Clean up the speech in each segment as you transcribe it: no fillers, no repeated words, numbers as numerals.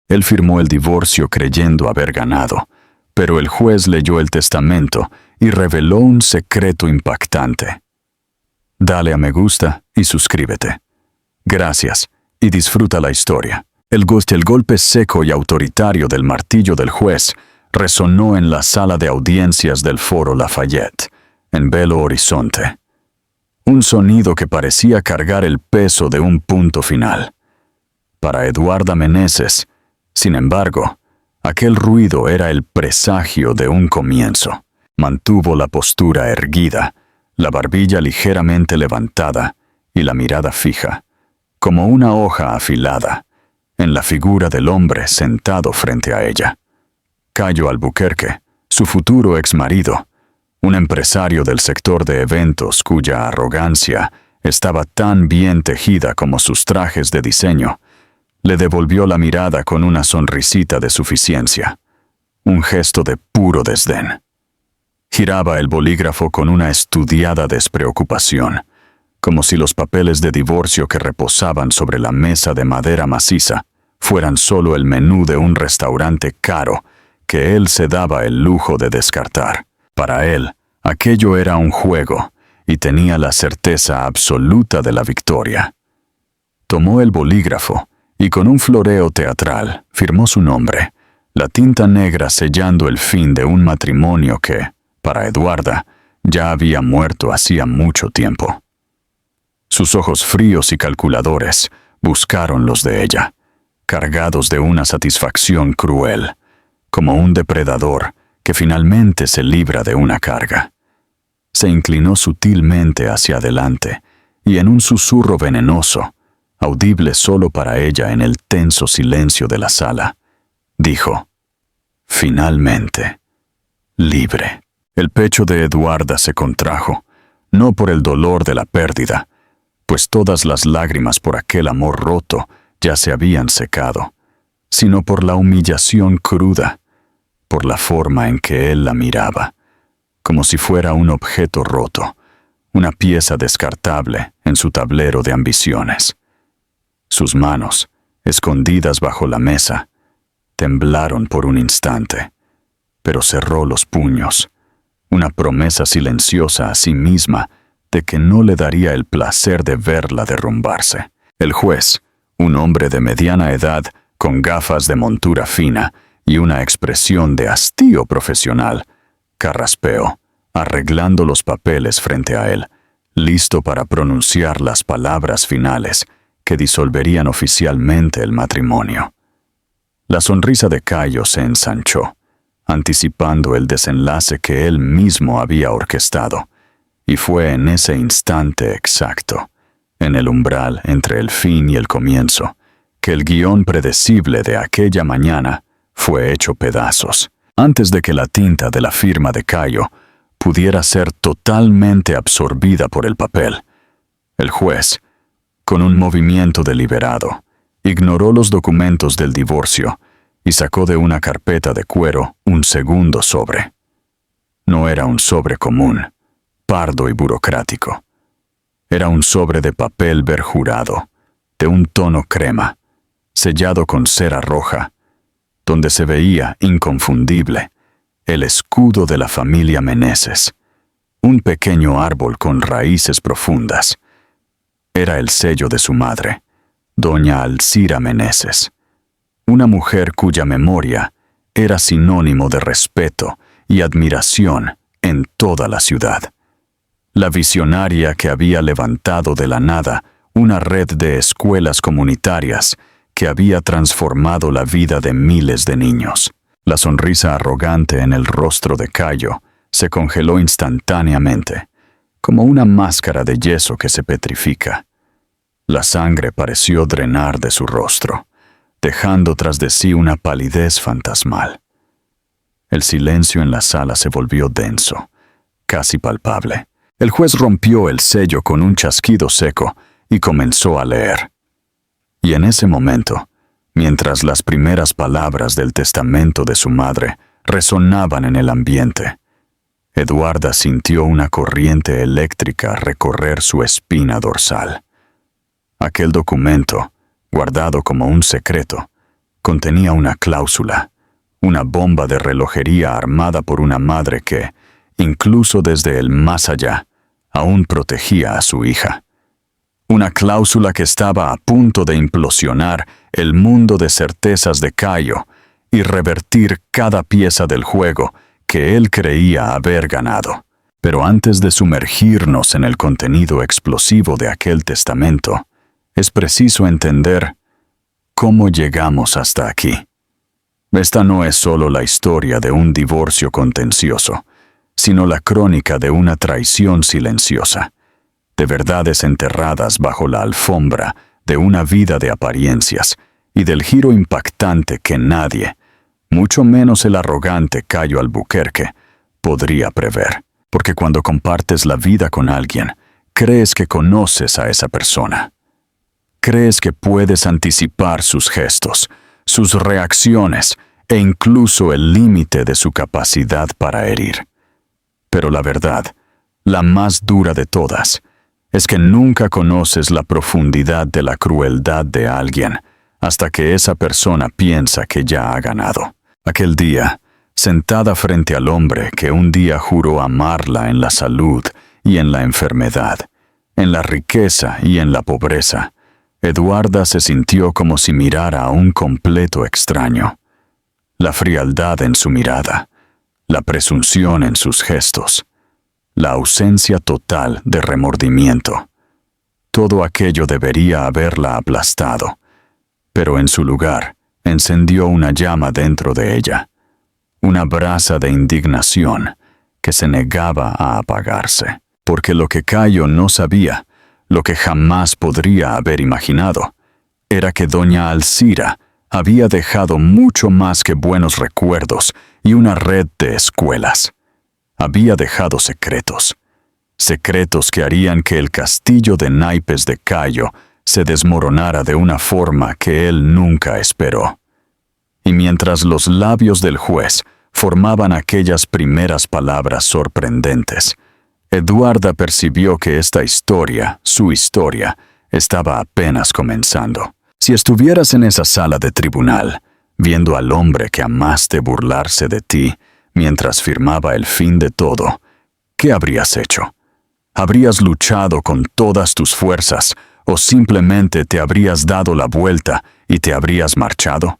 Él firmó el divorcio creyendo haber ganado, pero el juez leyó el testamento y reveló un secreto impactante. Dale a me gusta y suscríbete. Gracias, y disfruta la historia. El golpe seco y autoritario del martillo del juez resonó en la sala de audiencias del Foro Lafayette, en Belo Horizonte. Un sonido que parecía cargar el peso de un punto final. Para Eduarda Meneses, sin embargo, aquel ruido era el presagio de un comienzo. Mantuvo la postura erguida, la barbilla ligeramente levantada y la mirada fija, como una hoja afilada, en la figura del hombre sentado frente a ella. Cayo Albuquerque, su futuro exmarido, un empresario del sector de eventos cuya arrogancia estaba tan bien tejida como sus trajes de diseño, le devolvió la mirada con una sonrisita de suficiencia, un gesto de puro desdén. Giraba el bolígrafo con una estudiada despreocupación, como si los papeles de divorcio que reposaban sobre la mesa de madera maciza fueran solo el menú de un restaurante caro que él se daba el lujo de descartar. Para él, aquello era un juego y tenía la certeza absoluta de la victoria. Tomó el bolígrafo y con un floreo teatral firmó su nombre, la tinta negra sellando el fin de un matrimonio que, para Eduarda, ya había muerto hacía mucho tiempo. Sus ojos fríos y calculadores buscaron los de ella, cargados de una satisfacción cruel, como un depredador que finalmente se libra de una carga. Se inclinó sutilmente hacia adelante y en un susurro venenoso, audible solo para ella en el tenso silencio de la sala, dijo: «Finalmente, libre». El pecho de Eduarda se contrajo, no por el dolor de la pérdida, pues todas las lágrimas por aquel amor roto ya se habían secado, sino por la humillación cruda, por la forma en que él la miraba, como si fuera un objeto roto, una pieza descartable en su tablero de ambiciones. Sus manos, escondidas bajo la mesa, temblaron por un instante, pero cerró los puños, una promesa silenciosa a sí misma de que no le daría el placer de verla derrumbarse. El juez, un hombre de mediana edad, con gafas de montura fina y una expresión de hastío profesional, carraspeó, arreglando los papeles frente a él, listo para pronunciar las palabras finales que disolverían oficialmente el matrimonio. La sonrisa de Cayo se ensanchó, anticipando el desenlace que él mismo había orquestado, y fue en ese instante exacto, en el umbral entre el fin y el comienzo, que el guión predecible de aquella mañana fue hecho pedazos, antes de que la tinta de la firma de Cayo pudiera ser totalmente absorbida por el papel. El juez, con un movimiento deliberado, ignoró los documentos del divorcio y sacó de una carpeta de cuero un segundo sobre. No era un sobre común, pardo y burocrático. Era un sobre de papel verjurado, de un tono crema, sellado con cera roja, donde se veía, inconfundible, el escudo de la familia Meneses, un pequeño árbol con raíces profundas. Era el sello de su madre, doña Alcira Meneses, una mujer cuya memoria era sinónimo de respeto y admiración en toda la ciudad. La visionaria que había levantado de la nada una red de escuelas comunitarias que había transformado la vida de miles de niños. La sonrisa arrogante en el rostro de Cayo se congeló instantáneamente, como una máscara de yeso que se petrifica. La sangre pareció drenar de su rostro, dejando tras de sí una palidez fantasmal. El silencio en la sala se volvió denso, casi palpable. El juez rompió el sello con un chasquido seco y comenzó a leer. Y en ese momento, mientras las primeras palabras del testamento de su madre resonaban en el ambiente, Eduarda sintió una corriente eléctrica recorrer su espina dorsal. Aquel documento, guardado como un secreto, contenía una cláusula, una bomba de relojería armada por una madre que, incluso desde el más allá, aún protegía a su hija. Una cláusula que estaba a punto de implosionar el mundo de certezas de Caio y revertir cada pieza del juego que él creía haber ganado. Pero antes de sumergirnos en el contenido explosivo de aquel testamento, es preciso entender cómo llegamos hasta aquí. Esta no es solo la historia de un divorcio contencioso, sino la crónica de una traición silenciosa, de verdades enterradas bajo la alfombra de una vida de apariencias y del giro impactante que nadie, mucho menos el arrogante Caio Albuquerque, podría prever. Porque cuando compartes la vida con alguien, crees que conoces a esa persona. Crees que puedes anticipar sus gestos, sus reacciones e incluso el límite de su capacidad para herir. Pero la verdad, la más dura de todas, es que nunca conoces la profundidad de la crueldad de alguien hasta que esa persona piensa que ya ha ganado. Aquel día, sentada frente al hombre que un día juró amarla en la salud y en la enfermedad, en la riqueza y en la pobreza, Eduarda se sintió como si mirara a un completo extraño. La frialdad en su mirada, la presunción en sus gestos, la ausencia total de remordimiento. Todo aquello debería haberla aplastado, pero en su lugar encendió una llama dentro de ella, una brasa de indignación que se negaba a apagarse, porque lo que Caio no sabía, lo que jamás podría haber imaginado, era que doña Alcira había dejado mucho más que buenos recuerdos y una red de escuelas. Había dejado secretos, secretos que harían que el castillo de naipes de Caio se desmoronara de una forma que él nunca esperó. Y mientras los labios del juez formaban aquellas primeras palabras sorprendentes, Eduarda percibió que esta historia, su historia, estaba apenas comenzando. Si estuvieras en esa sala de tribunal, viendo al hombre que amaste burlarse de ti mientras firmaba el fin de todo, ¿qué habrías hecho? ¿Habrías luchado con todas tus fuerzas o simplemente te habrías dado la vuelta y te habrías marchado?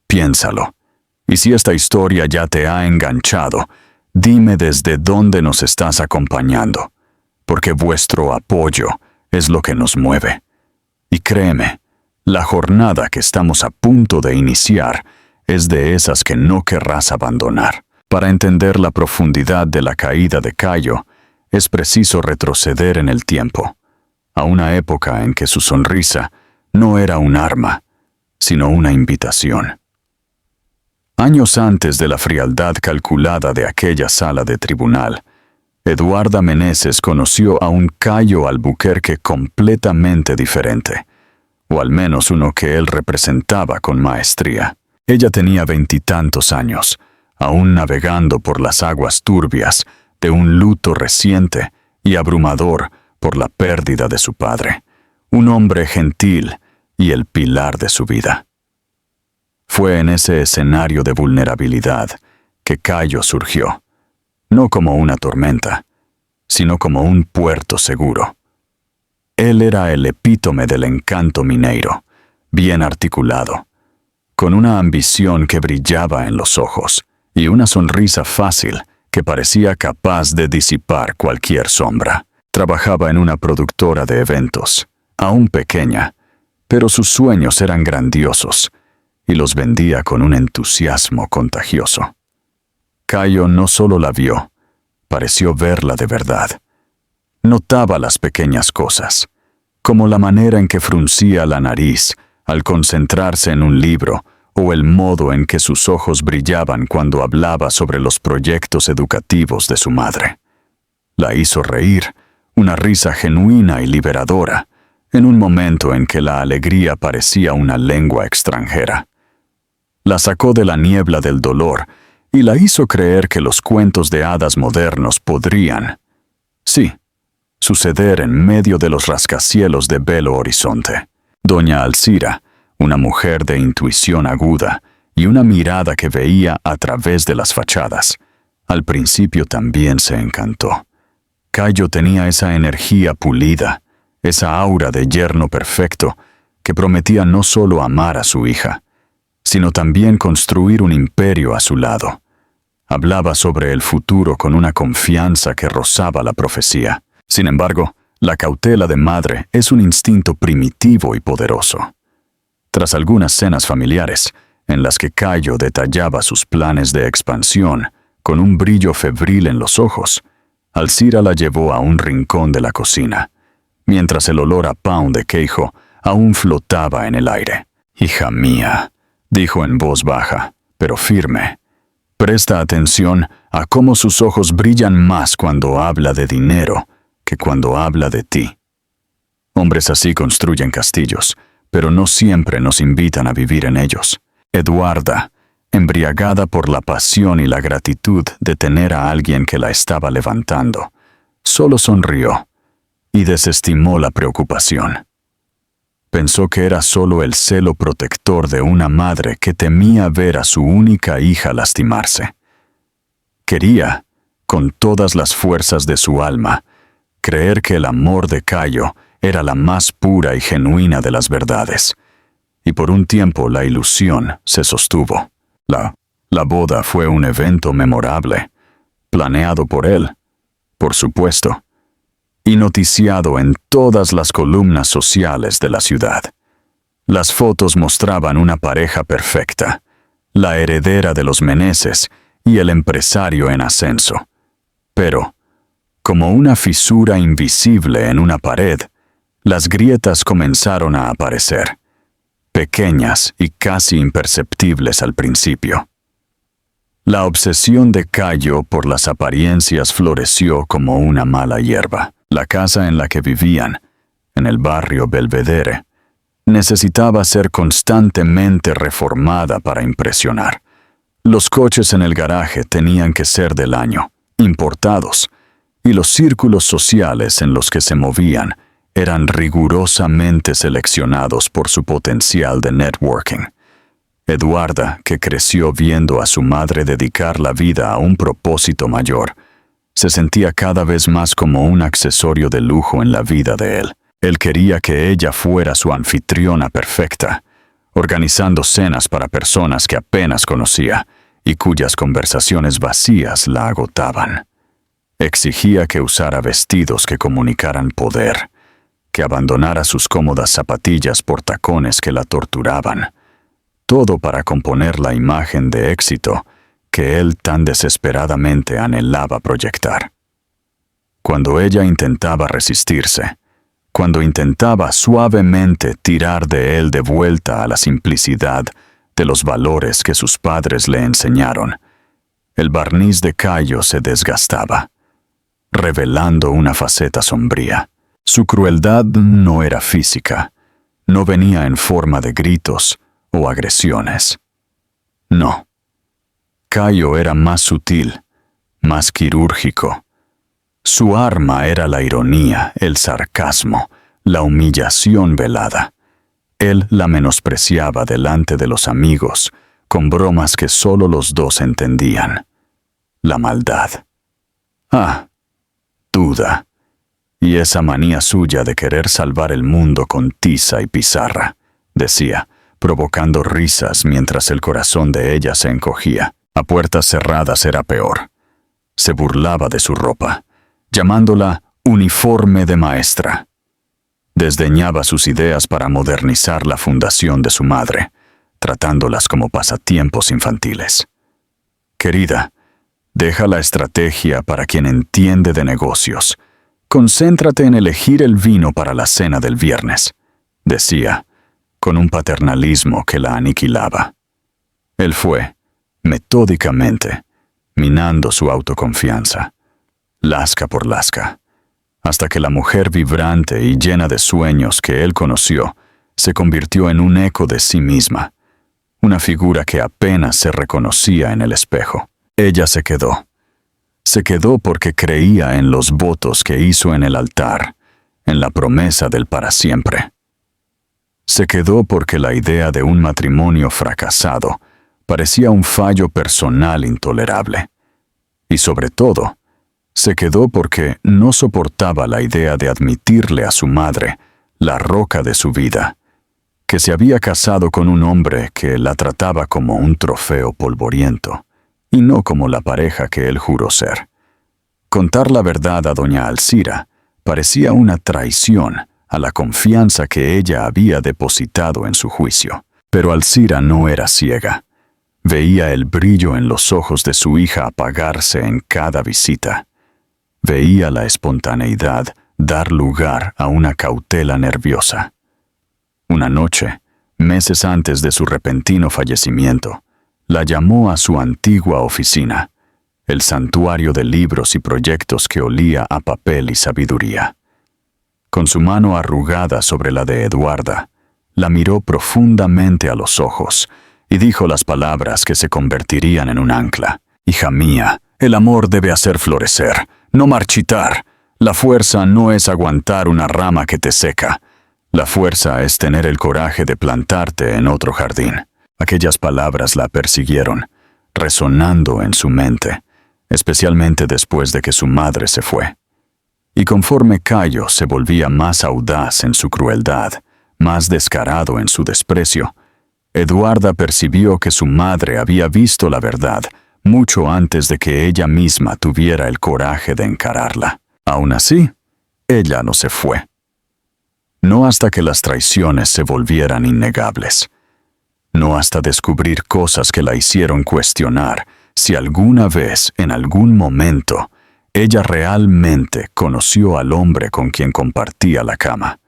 Piénsalo. Y si esta historia ya te ha enganchado, dime desde dónde nos estás acompañando, porque vuestro apoyo es lo que nos mueve. Y créeme, la jornada que estamos a punto de iniciar es de esas que no querrás abandonar. Para entender la profundidad de la caída de Caio, es preciso retroceder en el tiempo, a una época en que su sonrisa no era un arma, sino una invitación. Años antes de la frialdad calculada de aquella sala de tribunal, Eduarda Meneses conoció a un Caio Albuquerque completamente diferente, o al menos uno que él representaba con maestría. Ella tenía 20 y tantos años, aún navegando por las aguas turbias de un luto reciente y abrumador por la pérdida de su padre, un hombre gentil y el pilar de su vida. Fue en ese escenario de vulnerabilidad que Caio surgió, no como una tormenta, sino como un puerto seguro. Él era el epítome del encanto mineiro, bien articulado, con una ambición que brillaba en los ojos y una sonrisa fácil que parecía capaz de disipar cualquier sombra. Trabajaba en una productora de eventos, aún pequeña, pero sus sueños eran grandiosos y los vendía con un entusiasmo contagioso. Caio no solo la vio, pareció verla de verdad. Notaba las pequeñas cosas, como la manera en que fruncía la nariz al concentrarse en un libro o el modo en que sus ojos brillaban cuando hablaba sobre los proyectos educativos de su madre. La hizo reír, una risa genuina y liberadora, en un momento en que la alegría parecía una lengua extranjera. La sacó de la niebla del dolor y la hizo creer que los cuentos de hadas modernos podrían, sí, suceder en medio de los rascacielos de Belo Horizonte. Doña Alcira, una mujer de intuición aguda y una mirada que veía a través de las fachadas. Al principio también se encantó. Cayo tenía esa energía pulida, esa aura de yerno perfecto, que prometía no solo amar a su hija, sino también construir un imperio a su lado. Hablaba sobre el futuro con una confianza que rozaba la profecía. Sin embargo, la cautela de madre es un instinto primitivo y poderoso. Tras algunas cenas familiares, en las que Cayo detallaba sus planes de expansión, con un brillo febril en los ojos, Alcira la llevó a un rincón de la cocina, mientras el olor a pan de queijo aún flotaba en el aire. «Hija mía», dijo en voz baja, pero firme, «presta atención a cómo sus ojos brillan más cuando habla de dinero que cuando habla de ti. Hombres así construyen castillos, pero no siempre nos invitan a vivir en ellos». Eduarda, embriagada por la pasión y la gratitud de tener a alguien que la estaba levantando, solo sonrió y desestimó la preocupación. Pensó que era solo el celo protector de una madre que temía ver a su única hija lastimarse. Quería, con todas las fuerzas de su alma, creer que el amor de Cayo era la más pura y genuina de las verdades, y por un tiempo la ilusión se sostuvo. La boda fue un evento memorable, planeado por él, por supuesto, y noticiado en todas las columnas sociales de la ciudad. Las fotos mostraban una pareja perfecta, la heredera de los Meneses y el empresario en ascenso. Pero, como una fisura invisible en una pared, las grietas comenzaron a aparecer, pequeñas y casi imperceptibles al principio. La obsesión de Cayo por las apariencias floreció como una mala hierba. La casa en la que vivían, en el barrio Belvedere, necesitaba ser constantemente reformada para impresionar. Los coches en el garaje tenían que ser del año, importados, y los círculos sociales en los que se movían eran rigurosamente seleccionados por su potencial de networking. Eduarda, que creció viendo a su madre dedicar la vida a un propósito mayor, se sentía cada vez más como un accesorio de lujo en la vida de él. Él quería que ella fuera su anfitriona perfecta, organizando cenas para personas que apenas conocía y cuyas conversaciones vacías la agotaban. Exigía que usara vestidos que comunicaran poder, que abandonara sus cómodas zapatillas por tacones que la torturaban, todo para componer la imagen de éxito que él tan desesperadamente anhelaba proyectar. Cuando ella intentaba resistirse, cuando intentaba suavemente tirar de él de vuelta a la simplicidad de los valores que sus padres le enseñaron, el barniz de Cayo se desgastaba, revelando una faceta sombría. Su crueldad no era física, no venía en forma de gritos o agresiones. No. Cayo era más sutil, más quirúrgico. Su arma era la ironía, el sarcasmo, la humillación velada. Él la menospreciaba delante de los amigos, con bromas que solo los dos entendían. La maldad. Duda. Y esa manía suya de querer salvar el mundo con tiza y pizarra, decía, provocando risas mientras el corazón de ella se encogía. A puertas cerradas era peor. Se burlaba de su ropa, llamándola uniforme de maestra. Desdeñaba sus ideas para modernizar la fundación de su madre, tratándolas como pasatiempos infantiles. Querida, deja la estrategia para quien entiende de negocios. Concéntrate en elegir el vino para la cena del viernes, decía, con un paternalismo que la aniquilaba. Él fue, metódicamente, minando su autoconfianza, lasca por lasca, hasta que la mujer vibrante y llena de sueños que él conoció se convirtió en un eco de sí misma, una figura que apenas se reconocía en el espejo. Ella se quedó. Se quedó porque creía en los votos que hizo en el altar, en la promesa del para siempre. Se quedó porque la idea de un matrimonio fracasado parecía un fallo personal intolerable. Y sobre todo, se quedó porque no soportaba la idea de admitirle a su madre, la roca de su vida, que se había casado con un hombre que la trataba como un trofeo polvoriento, y no como la pareja que él juró ser. Contar la verdad a doña Alcira parecía una traición a la confianza que ella había depositado en su juicio. Pero Alcira no era ciega. Veía el brillo en los ojos de su hija apagarse en cada visita. Veía la espontaneidad dar lugar a una cautela nerviosa. Una noche, meses antes de su repentino fallecimiento, la llamó a su antigua oficina, el santuario de libros y proyectos que olía a papel y sabiduría. Con su mano arrugada sobre la de Eduarda, la miró profundamente a los ojos y dijo las palabras que se convertirían en un ancla. Hija mía, el amor debe hacer florecer, no marchitar. La fuerza no es aguantar una rama que te seca. La fuerza es tener el coraje de plantarte en otro jardín. Aquellas palabras la persiguieron, resonando en su mente, especialmente después de que su madre se fue. Y conforme Cayo se volvía más audaz en su crueldad, más descarado en su desprecio, Eduarda percibió que su madre había visto la verdad mucho antes de que ella misma tuviera el coraje de encararla. Aún así, ella no se fue. No hasta que las traiciones se volvieran innegables. No hasta descubrir cosas que la hicieron cuestionar si alguna vez, en algún momento, ella realmente conoció al hombre con quien compartía la cama.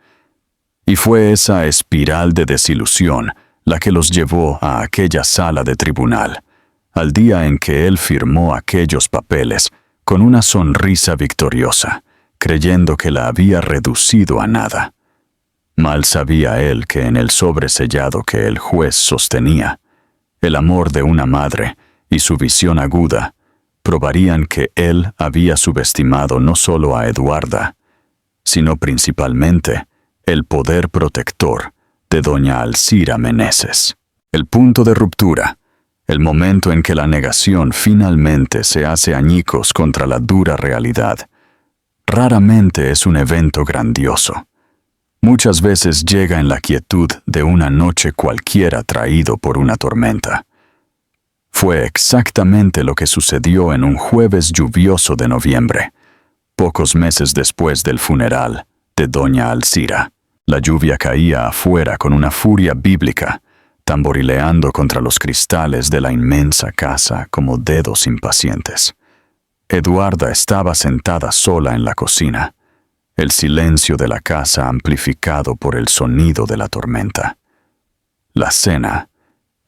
Y fue esa espiral de desilusión la que los llevó a aquella sala de tribunal, al día en que él firmó aquellos papeles con una sonrisa victoriosa, creyendo que la había reducido a nada. Mal sabía él que en el sobresellado que el juez sostenía, el amor de una madre y su visión aguda probarían que él había subestimado no solo a Eduarda, sino principalmente el poder protector de doña Alcira Meneses. El punto de ruptura, el momento en que la negación finalmente se hace añicos contra la dura realidad, raramente es un evento grandioso. Muchas veces llega en la quietud de una noche cualquiera traído por una tormenta. Fue exactamente lo que sucedió en un jueves lluvioso de noviembre, pocos meses después del funeral de doña Alcira. La lluvia caía afuera con una furia bíblica, tamborileando contra los cristales de la inmensa casa como dedos impacientes. Eduarda estaba sentada sola en la cocina, el silencio de la casa amplificado por el sonido de la tormenta. La cena,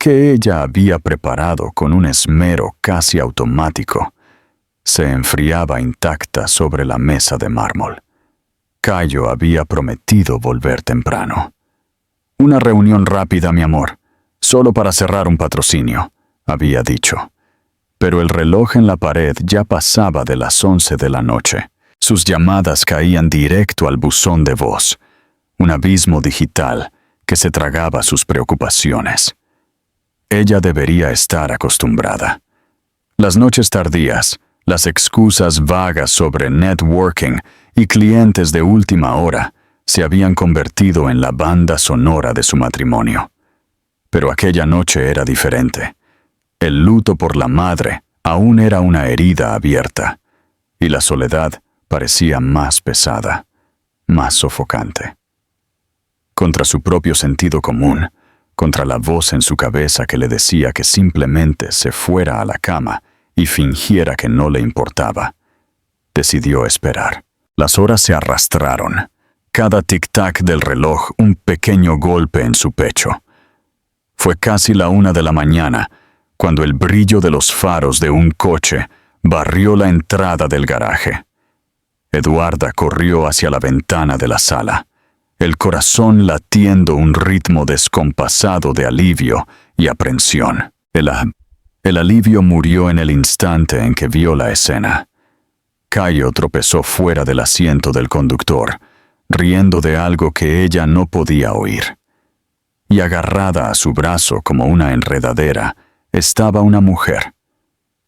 que ella había preparado con un esmero casi automático, se enfriaba intacta sobre la mesa de mármol. Cayo había prometido volver temprano. Una reunión rápida, mi amor, solo para cerrar un patrocinio, había dicho. Pero el reloj en la pared ya pasaba de las 11 de la noche. Sus llamadas caían directo al buzón de voz, un abismo digital que se tragaba sus preocupaciones. Ella debería estar acostumbrada. Las noches tardías, las excusas vagas sobre networking y clientes de última hora se habían convertido en la banda sonora de su matrimonio. Pero aquella noche era diferente. El luto por la madre aún era una herida abierta, y la soledad parecía más pesada, más sofocante. Contra su propio sentido común, contra la voz en su cabeza que le decía que simplemente se fuera a la cama y fingiera que no le importaba, decidió esperar. Las horas se arrastraron, cada tic-tac del reloj un pequeño golpe en su pecho. Fue casi la 1 de la mañana, cuando el brillo de los faros de un coche barrió la entrada del garaje. Eduarda corrió hacia la ventana de la sala, el corazón latiendo un ritmo descompasado de alivio y aprensión. El alivio murió en el instante en que vio la escena. Cayo tropezó fuera del asiento del conductor, riendo de algo que ella no podía oír. y agarrada a su brazo como una enredadera estaba una mujer.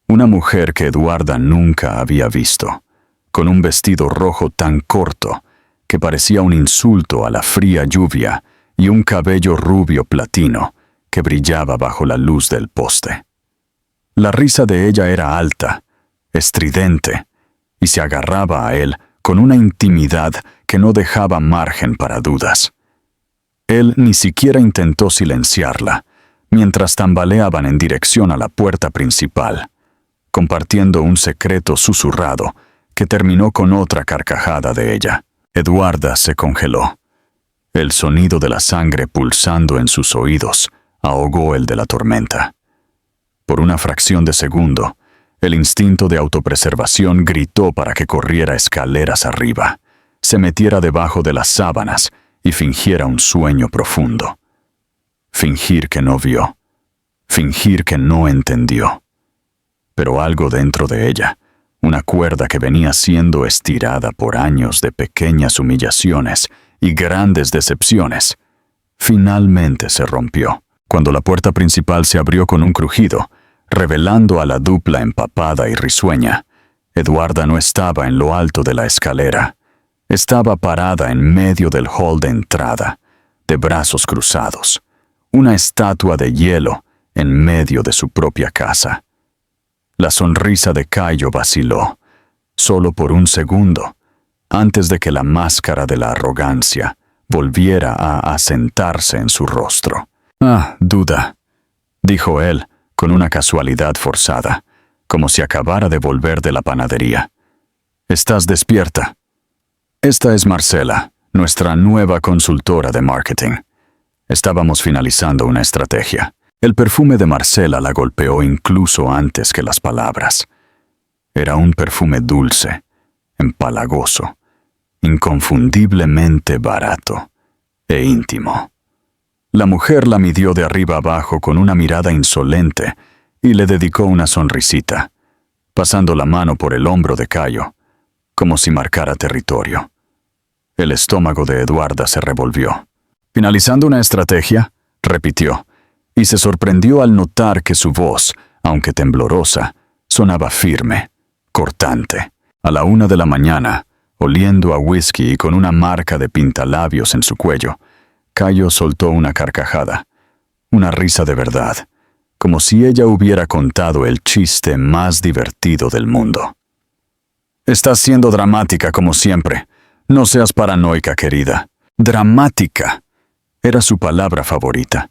Una mujer que Eduarda nunca había visto, con un vestido rojo tan corto que parecía un insulto a la fría lluvia y un cabello rubio platino que brillaba bajo la luz del poste. La risa de ella era alta, estridente, y se agarraba a él con una intimidad que no dejaba margen para dudas. Él ni siquiera intentó silenciarla, mientras tambaleaban en dirección a la puerta principal, compartiendo un secreto susurrado que terminó con otra carcajada de ella. Eduarda se congeló. El sonido de la sangre pulsando en sus oídos ahogó el de la tormenta. Por una fracción de segundo, el instinto de autopreservación gritó para que corriera escaleras arriba, se metiera debajo de las sábanas y fingiera un sueño profundo. Fingir que no vio, fingir que no entendió. Pero algo dentro de ella, una cuerda que venía siendo estirada por años de pequeñas humillaciones y grandes decepciones, finalmente se rompió, cuando la puerta principal se abrió con un crujido, revelando a la dupla empapada y risueña. Eduarda no estaba en lo alto de la escalera. Estaba parada en medio del hall de entrada, de brazos cruzados, una estatua de hielo en medio de su propia casa. La sonrisa de Cayo vaciló, solo por un segundo, antes de que la máscara de la arrogancia volviera a asentarse en su rostro. «Ah, duda», dijo él con una casualidad forzada, como si acabara de volver de la panadería. «¿Estás despierta?» «Esta es Marcela, nuestra nueva consultora de marketing. Estábamos finalizando una estrategia». El perfume de Marcela la golpeó incluso antes que las palabras. Era un perfume dulce, empalagoso, inconfundiblemente barato e íntimo. La mujer la midió de arriba abajo con una mirada insolente y le dedicó una sonrisita, pasando la mano por el hombro de Cayo, como si marcara territorio. El estómago de Eduarda se revolvió. «¿Finalizando una estrategia?», repitió, y se sorprendió al notar que su voz, aunque temblorosa, sonaba firme, cortante. A la 1 de la mañana, oliendo a whisky y con una marca de pintalabios en su cuello, Cayo soltó una carcajada, una risa de verdad, como si ella hubiera contado el chiste más divertido del mundo. «Estás siendo dramática como siempre. No seas paranoica, querida». Dramática era su palabra favorita.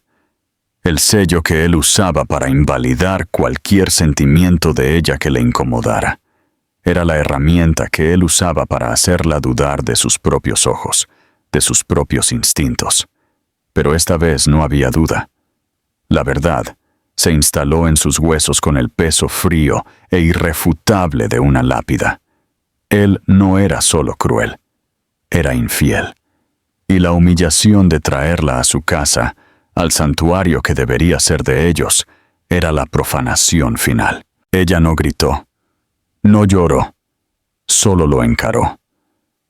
El sello que él usaba para invalidar cualquier sentimiento de ella que le incomodara. Era la herramienta que él usaba para hacerla dudar de sus propios ojos, de sus propios instintos. Pero esta vez no había duda. La verdad se instaló en sus huesos con el peso frío e irrefutable de una lápida. Él no era solo cruel, era infiel. Y la humillación de traerla a su casa, al santuario que debería ser de ellos, era la profanación final. Ella no gritó, no lloró, solo lo encaró.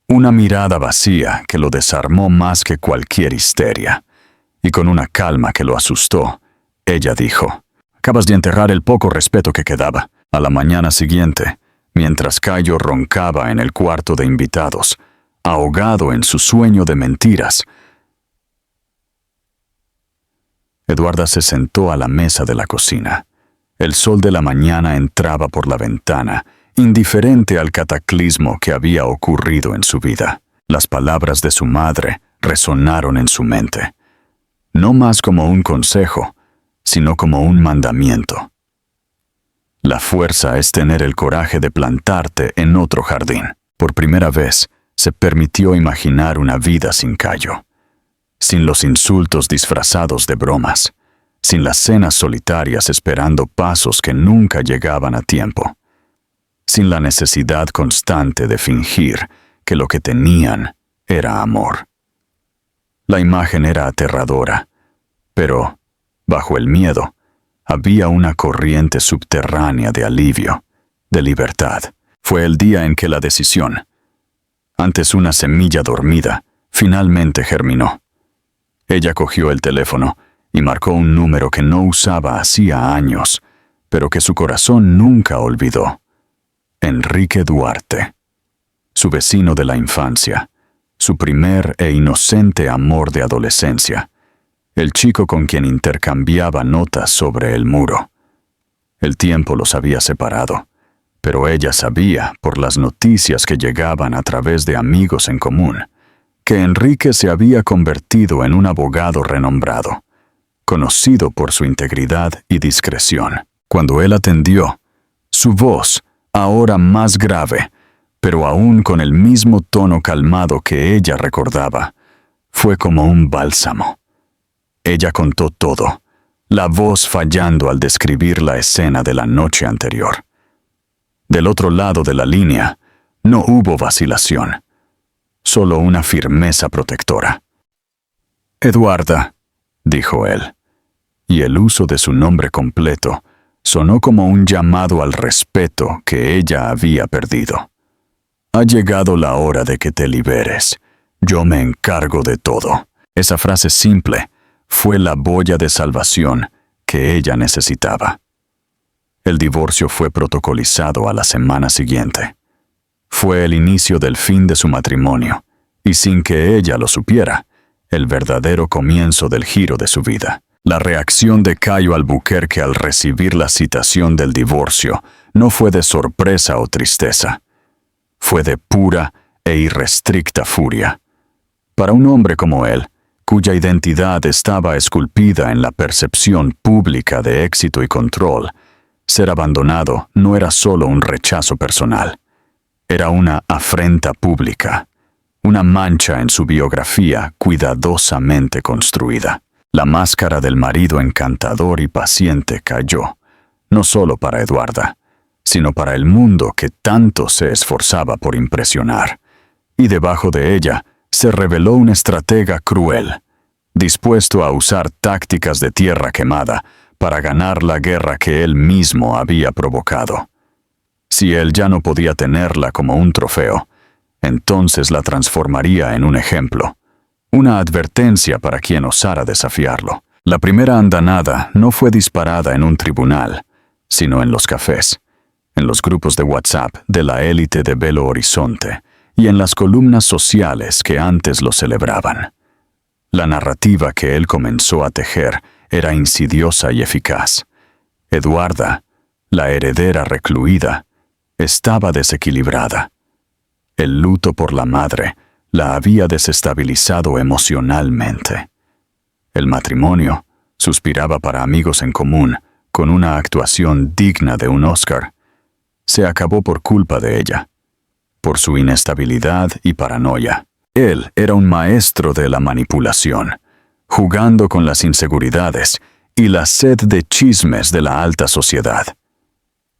Una mirada vacía que lo desarmó más que cualquier histeria, y con una calma que lo asustó, ella dijo, «Acabas de enterrar el poco respeto que quedaba». A la mañana siguiente, mientras Cayo roncaba en el cuarto de invitados, ahogado en su sueño de mentiras, Eduarda se sentó a la mesa de la cocina. El sol de la mañana entraba por la ventana, indiferente al cataclismo que había ocurrido en su vida. Las palabras de su madre resonaron en su mente, no más como un consejo, sino como un mandamiento. La fuerza es tener el coraje de plantarte en otro jardín. Por primera vez, se permitió imaginar una vida sin Cayo, sin los insultos disfrazados de bromas, sin las cenas solitarias esperando pasos que nunca llegaban a tiempo, sin la necesidad constante de fingir que lo que tenían era amor. La imagen era aterradora, pero, bajo el miedo, había una corriente subterránea de alivio, de libertad. Fue el día en que la decisión, antes una semilla dormida, finalmente germinó. Ella cogió el teléfono y marcó un número que no usaba hacía años, pero que su corazón nunca olvidó. Enrique Duarte, su vecino de la infancia, su primer e inocente amor de adolescencia, el chico con quien intercambiaba notas sobre el muro. El tiempo los había separado, pero ella sabía, por las noticias que llegaban a través de amigos en común, que Enrique se había convertido en un abogado renombrado, conocido por su integridad y discreción. Cuando él atendió, su voz, ahora más grave, pero aún con el mismo tono calmado que ella recordaba, fue como un bálsamo. Ella contó todo, la voz fallando al describir la escena de la noche anterior. Del otro lado de la línea, no hubo vacilación, solo una firmeza protectora. «Eduarda», dijo él, y el uso de su nombre completo sonó como un llamado al respeto que ella había perdido. «Ha llegado la hora de que te liberes. Yo me encargo de todo». Esa frase simple fue la boya de salvación que ella necesitaba. El divorcio fue protocolizado a la semana siguiente. Fue el inicio del fin de su matrimonio, y sin que ella lo supiera, el verdadero comienzo del giro de su vida. La reacción de Cayo Albuquerque al recibir la citación del divorcio no fue de sorpresa o tristeza. Fue de pura e irrestricta furia. Para un hombre como él, cuya identidad estaba esculpida en la percepción pública de éxito y control, ser abandonado no era solo un rechazo personal. Era una afrenta pública, una mancha en su biografía cuidadosamente construida. La máscara del marido encantador y paciente cayó, no solo para Eduarda, sino para el mundo que tanto se esforzaba por impresionar. Y debajo de ella se reveló un estratega cruel, dispuesto a usar tácticas de tierra quemada para ganar la guerra que él mismo había provocado. Si él ya no podía tenerla como un trofeo, entonces la transformaría en un ejemplo, una advertencia para quien osara desafiarlo. La primera andanada no fue disparada en un tribunal, sino en los cafés, en los grupos de WhatsApp de la élite de Belo Horizonte y en las columnas sociales que antes lo celebraban. La narrativa que él comenzó a tejer era insidiosa y eficaz. Eduarda, la heredera recluida, estaba desequilibrada. El luto por la madre la había desestabilizado emocionalmente. El matrimonio, suspiraba para amigos en común, con una actuación digna de un Oscar, se acabó por culpa de ella, por su inestabilidad y paranoia. Él era un maestro de la manipulación, jugando con las inseguridades y la sed de chismes de la alta sociedad.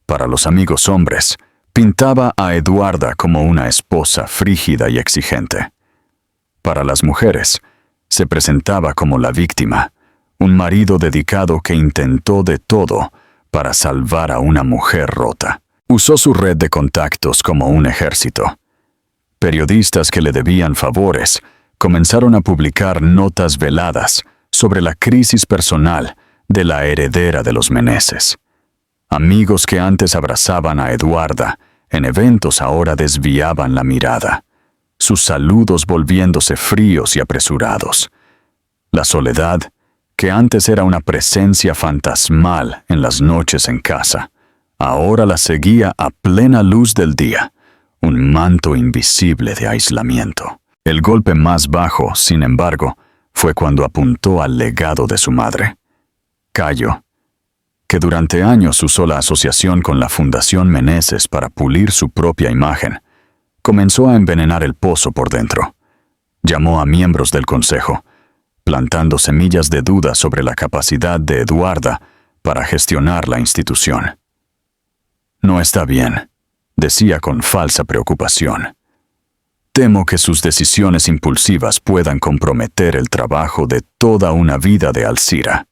Para los amigos hombres, pintaba a Eduarda como una esposa frígida y exigente. Para las mujeres, se presentaba como la víctima, un marido dedicado que intentó de todo para salvar a una mujer rota. Usó su red de contactos como un ejército. Periodistas que le debían favores comenzaron a publicar notas veladas sobre la crisis personal de la heredera de los Meneses. Amigos que antes abrazaban a Eduarda en eventos ahora desviaban la mirada, sus saludos volviéndose fríos y apresurados. La soledad, que antes era una presencia fantasmal en las noches en casa, ahora la seguía a plena luz del día, un manto invisible de aislamiento. El golpe más bajo, sin embargo, fue cuando apuntó al legado de su madre. Cayo, que durante años usó la asociación con la Fundación Meneses para pulir su propia imagen, comenzó a envenenar el pozo por dentro. Llamó a miembros del consejo, plantando semillas de duda sobre la capacidad de Eduarda para gestionar la institución. «No está bien», decía con falsa preocupación. «Temo que sus decisiones impulsivas puedan comprometer el trabajo de toda una vida de Alcira».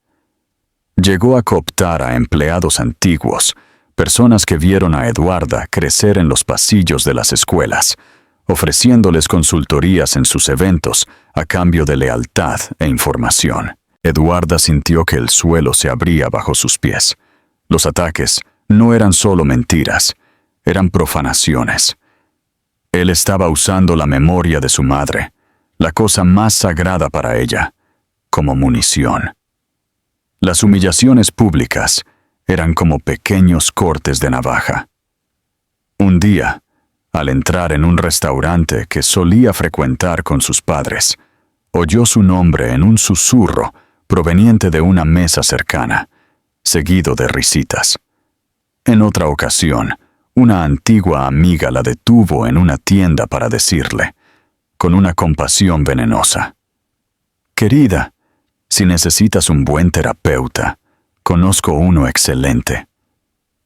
Llegó a cooptar a empleados antiguos, personas que vieron a Eduarda crecer en los pasillos de las escuelas, ofreciéndoles consultorías en sus eventos a cambio de lealtad e información. Eduarda sintió que el suelo se abría bajo sus pies. Los ataques no eran solo mentiras, eran profanaciones. Él estaba usando la memoria de su madre, la cosa más sagrada para ella, como munición. Las humillaciones públicas eran como pequeños cortes de navaja. Un día, al entrar en un restaurante que solía frecuentar con sus padres, oyó su nombre en un susurro proveniente de una mesa cercana, seguido de risitas. En otra ocasión, una antigua amiga la detuvo en una tienda para decirle, con una compasión venenosa: «Querida, si necesitas un buen terapeuta, conozco uno excelente.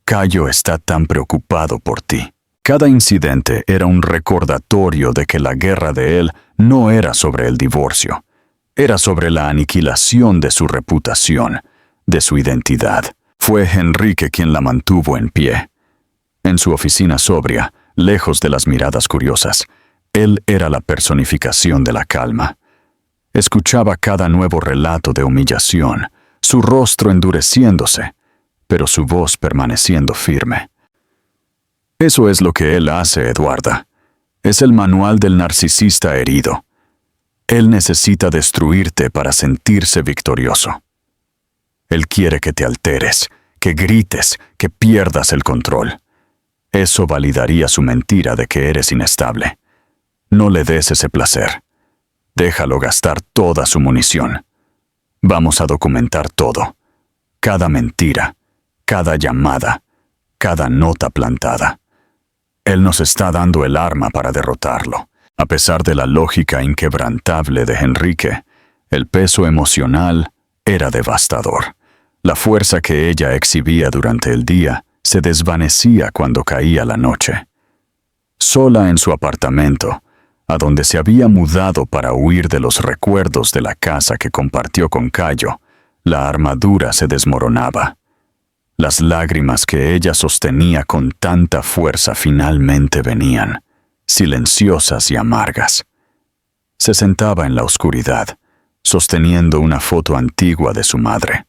Cayo está tan preocupado por ti». Cada incidente era un recordatorio de que la guerra de él no era sobre el divorcio, era sobre la aniquilación de su reputación, de su identidad. Fue Enrique quien la mantuvo en pie. En su oficina sobria, lejos de las miradas curiosas, él era la personificación de la calma. Escuchaba cada nuevo relato de humillación, su rostro endureciéndose, pero su voz permaneciendo firme. Eso es lo que él hace, Eduarda. Es el manual del narcisista herido. Él necesita destruirte para sentirse victorioso. Él quiere que te alteres, que grites, que pierdas el control. Eso validaría su mentira de que eres inestable. No le des ese placer. Déjalo gastar toda su munición. Vamos a documentar todo. Cada mentira, cada llamada, cada nota plantada. Él nos está dando el arma para derrotarlo. A pesar de la lógica inquebrantable de Enrique, el peso emocional era devastador. La fuerza que ella exhibía durante el día se desvanecía cuando caía la noche. Sola en su apartamento, a donde se había mudado para huir de los recuerdos de la casa que compartió con Cayo, la armadura se desmoronaba. Las lágrimas que ella sostenía con tanta fuerza finalmente venían, silenciosas y amargas. Se sentaba en la oscuridad, sosteniendo una foto antigua de su madre,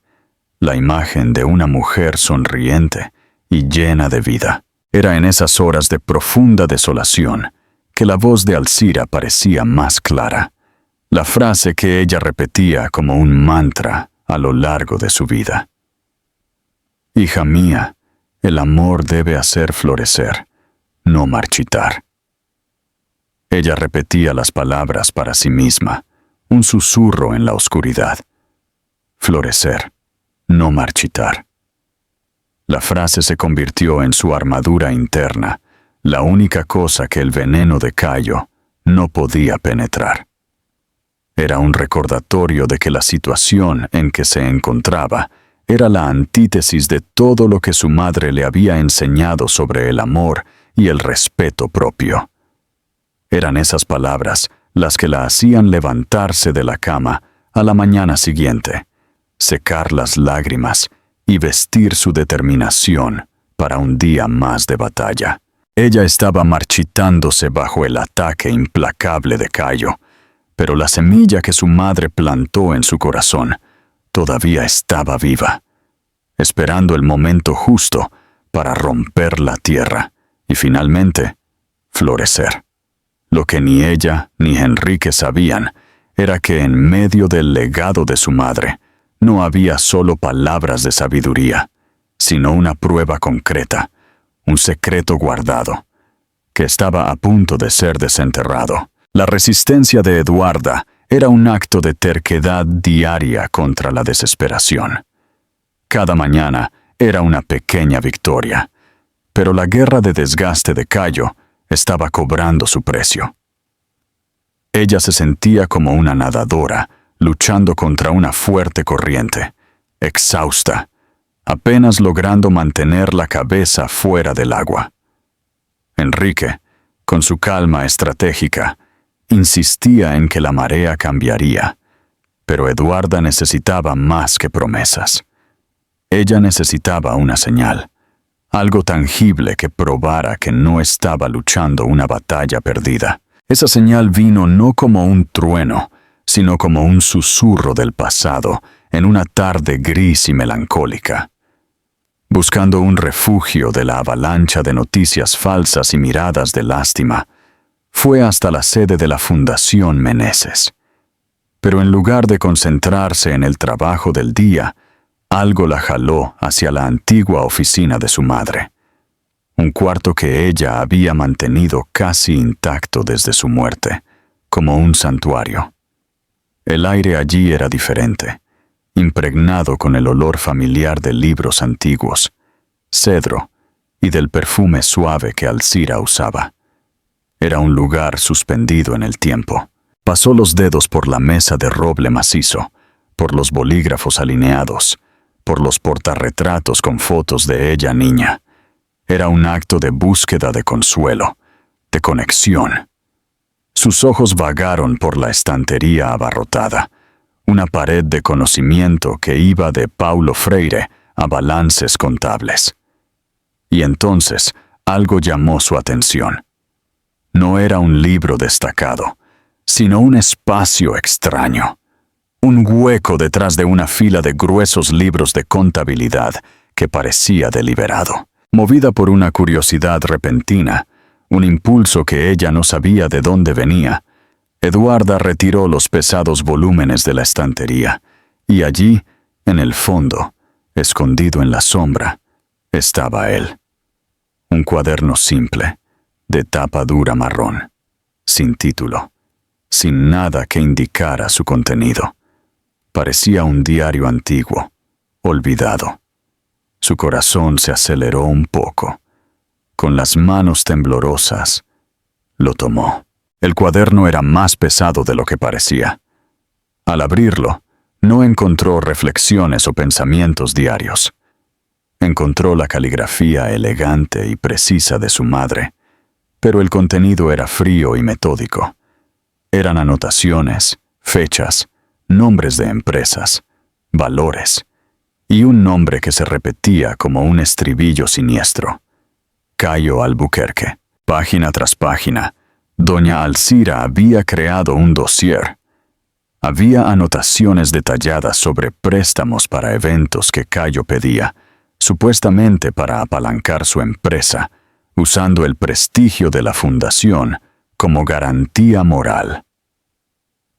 la imagen de una mujer sonriente y llena de vida. Era en esas horas de profunda desolación que la voz de Alcira parecía más clara, la frase que ella repetía como un mantra a lo largo de su vida. Hija mía, el amor debe hacer florecer, no marchitar. Ella repetía las palabras para sí misma, un susurro en la oscuridad. Florecer, no marchitar. La frase se convirtió en su armadura interna, la única cosa que el veneno de Cayo no podía penetrar. Era un recordatorio de que la situación en que se encontraba era la antítesis de todo lo que su madre le había enseñado sobre el amor y el respeto propio. Eran esas palabras las que la hacían levantarse de la cama a la mañana siguiente, secar las lágrimas y vestir su determinación para un día más de batalla. Ella estaba marchitándose bajo el ataque implacable de Cayo, pero la semilla que su madre plantó en su corazón todavía estaba viva, esperando el momento justo para romper la tierra y finalmente florecer. Lo que ni ella ni Enrique sabían era que en medio del legado de su madre no había solo palabras de sabiduría, sino una prueba concreta, un secreto guardado, que estaba a punto de ser desenterrado. La resistencia de Eduarda era un acto de terquedad diaria contra la desesperación. Cada mañana era una pequeña victoria, pero la guerra de desgaste de Cayo estaba cobrando su precio. Ella se sentía como una nadadora luchando contra una fuerte corriente, exhausta, apenas logrando mantener la cabeza fuera del agua. Enrique, con su calma estratégica, insistía en que la marea cambiaría, pero Eduarda necesitaba más que promesas. Ella necesitaba una señal, algo tangible que probara que no estaba luchando una batalla perdida. Esa señal vino no como un trueno, sino como un susurro del pasado en una tarde gris y melancólica. Buscando un refugio de la avalancha de noticias falsas y miradas de lástima, fue hasta la sede de la Fundación Meneses. Pero en lugar de concentrarse en el trabajo del día, algo la jaló hacia la antigua oficina de su madre, un cuarto que ella había mantenido casi intacto desde su muerte, como un santuario. El aire allí era diferente, impregnado con el olor familiar de libros antiguos, cedro y del perfume suave que Alcira usaba. Era un lugar suspendido en el tiempo. Pasó los dedos por la mesa de roble macizo, por los bolígrafos alineados, por los portarretratos con fotos de ella niña. Era un acto de búsqueda de consuelo, de conexión. Sus ojos vagaron por la estantería abarrotada, una pared de conocimiento que iba de Paulo Freire a balances contables. Y entonces algo llamó su atención. No era un libro destacado, sino un espacio extraño, un hueco detrás de una fila de gruesos libros de contabilidad que parecía deliberado. Movida por una curiosidad repentina, un impulso que ella no sabía de dónde venía, Eduarda retiró los pesados volúmenes de la estantería, y allí, en el fondo, escondido en la sombra, estaba él. Un cuaderno simple, de tapa dura marrón, sin título, sin nada que indicara su contenido. Parecía un diario antiguo, olvidado. Su corazón se aceleró un poco. Con las manos temblorosas, lo tomó. El cuaderno era más pesado de lo que parecía. Al abrirlo, no encontró reflexiones o pensamientos diarios. Encontró la caligrafía elegante y precisa de su madre, pero el contenido era frío y metódico. Eran anotaciones, fechas, nombres de empresas, valores, y un nombre que se repetía como un estribillo siniestro. Cayo Albuquerque. Página tras página, doña Alcira había creado un dossier. Había anotaciones detalladas sobre préstamos para eventos que Cayo pedía, supuestamente para apalancar su empresa, usando el prestigio de la fundación como garantía moral.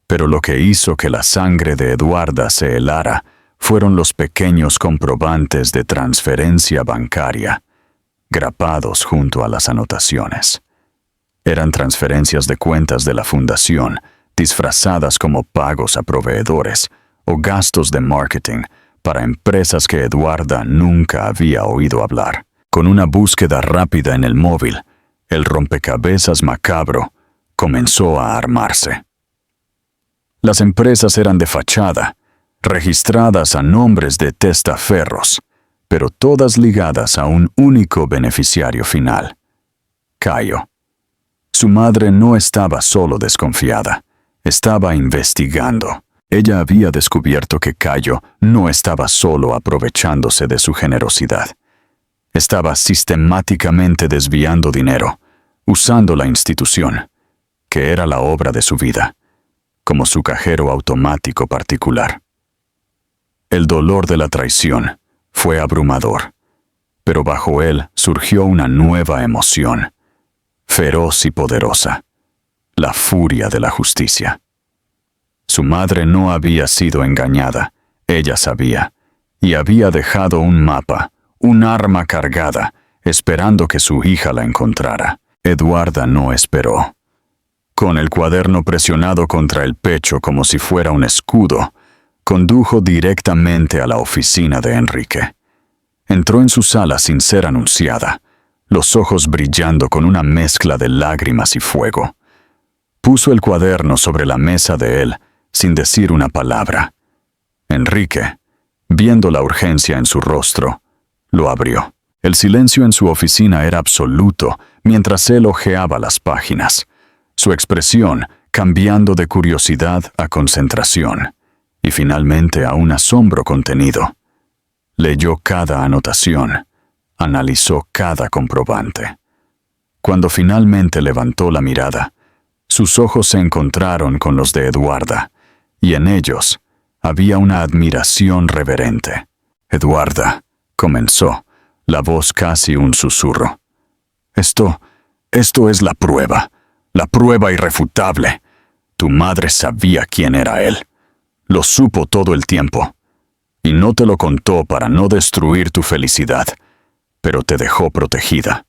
Pero lo que hizo que la sangre de Eduarda se helara fueron los pequeños comprobantes de transferencia bancaria, grapados junto a las anotaciones. Eran transferencias de cuentas de la fundación, disfrazadas como pagos a proveedores o gastos de marketing para empresas que Eduarda nunca había oído hablar. Con una búsqueda rápida en el móvil, el rompecabezas macabro comenzó a armarse. Las empresas eran de fachada, registradas a nombres de testaferros, pero todas ligadas a un único beneficiario final: Cayo. Su madre no estaba solo desconfiada, estaba investigando. Ella había descubierto que Cayo no estaba solo aprovechándose de su generosidad. Estaba sistemáticamente desviando dinero, usando la institución, que era la obra de su vida, como su cajero automático particular. El dolor de la traición fue abrumador, pero bajo él surgió una nueva emoción, feroz y poderosa: la furia de la justicia. Su madre no había sido engañada, ella sabía, y había dejado un mapa, un arma cargada, esperando que su hija la encontrara. Eduarda no esperó. Con el cuaderno presionado contra el pecho como si fuera un escudo, condujo directamente a la oficina de Enrique. Entró en su sala sin ser anunciada, los ojos brillando con una mezcla de lágrimas y fuego. Puso el cuaderno sobre la mesa de él, sin decir una palabra. Enrique, viendo la urgencia en su rostro, lo abrió. El silencio en su oficina era absoluto mientras él hojeaba las páginas, su expresión cambiando de curiosidad a concentración, y finalmente a un asombro contenido. Leyó cada anotación, analizó cada comprobante. Cuando finalmente levantó la mirada, sus ojos se encontraron con los de Eduarda, y en ellos había una admiración reverente. «Eduarda», comenzó, la voz casi un susurro. Esto es la prueba irrefutable. Tu madre sabía quién era él. Lo supo todo el tiempo. Y no te lo contó para no destruir tu felicidad, pero te dejó protegida.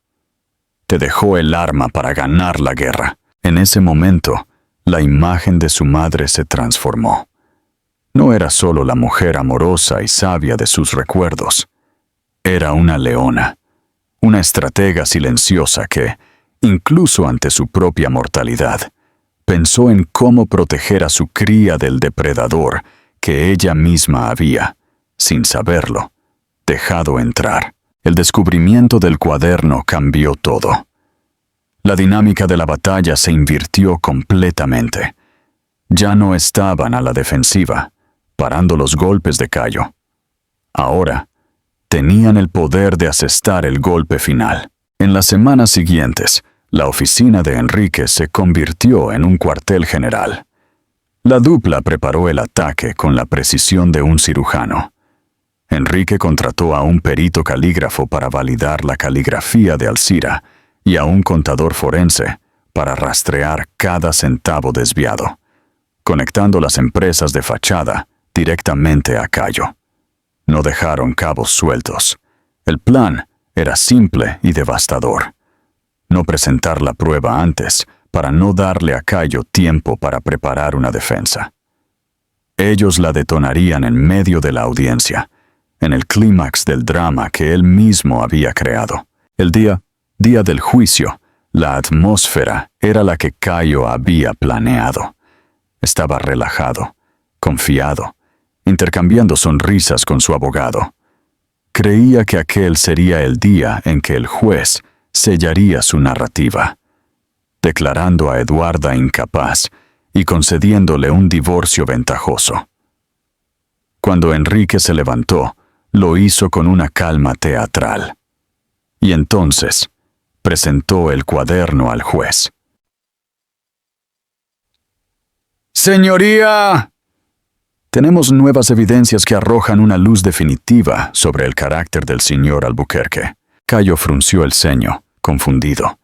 Te dejó el arma para ganar la guerra. En ese momento, la imagen de su madre se transformó. No era solo la mujer amorosa y sabia de sus recuerdos. Era una leona, una estratega silenciosa que, incluso ante su propia mortalidad, pensó en cómo proteger a su cría del depredador que ella misma había, sin saberlo, dejado entrar. El descubrimiento del cuaderno cambió todo. La dinámica de la batalla se invirtió completamente. Ya no estaban a la defensiva, parando los golpes de Cayo. Ahora, tenían el poder de asestar el golpe final. En las semanas siguientes, la oficina de Enrique se convirtió en un cuartel general. La dupla preparó el ataque con la precisión de un cirujano. Enrique contrató a un perito calígrafo para validar la caligrafía de Alcira y a un contador forense para rastrear cada centavo desviado, conectando las empresas de fachada directamente a Cayo. No dejaron cabos sueltos. El plan era simple y devastador. No presentar la prueba antes para no darle a Cayo tiempo para preparar una defensa. Ellos la detonarían en medio de la audiencia, en el clímax del drama que él mismo había creado. El día del juicio, la atmósfera era la que Cayo había planeado. Estaba relajado, confiado, intercambiando sonrisas con su abogado. Creía que aquel sería el día en que el juez sellaría su narrativa, declarando a Eduarda incapaz y concediéndole un divorcio ventajoso. Cuando Enrique se levantó, lo hizo con una calma teatral. Y entonces presentó el cuaderno al juez. «Señoría, tenemos nuevas evidencias que arrojan una luz definitiva sobre el carácter del señor Albuquerque». Cayo frunció el ceño, confundido.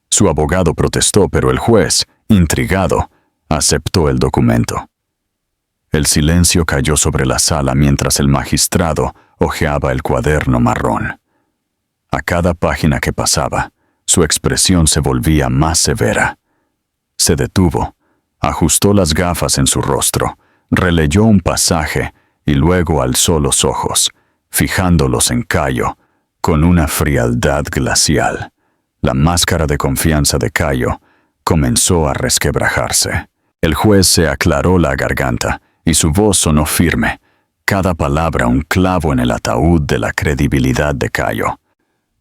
Su abogado protestó, pero el juez, intrigado, aceptó el documento. El silencio cayó sobre la sala mientras el magistrado hojeaba el cuaderno marrón. A cada página que pasaba, su expresión se volvía más severa. Se detuvo, ajustó las gafas en su rostro, releyó un pasaje y luego alzó los ojos, fijándolos en Cayo, con una frialdad glacial. La máscara de confianza de Cayo comenzó a resquebrajarse. El juez se aclaró la garganta y su voz sonó firme, cada palabra un clavo en el ataúd de la credibilidad de Cayo.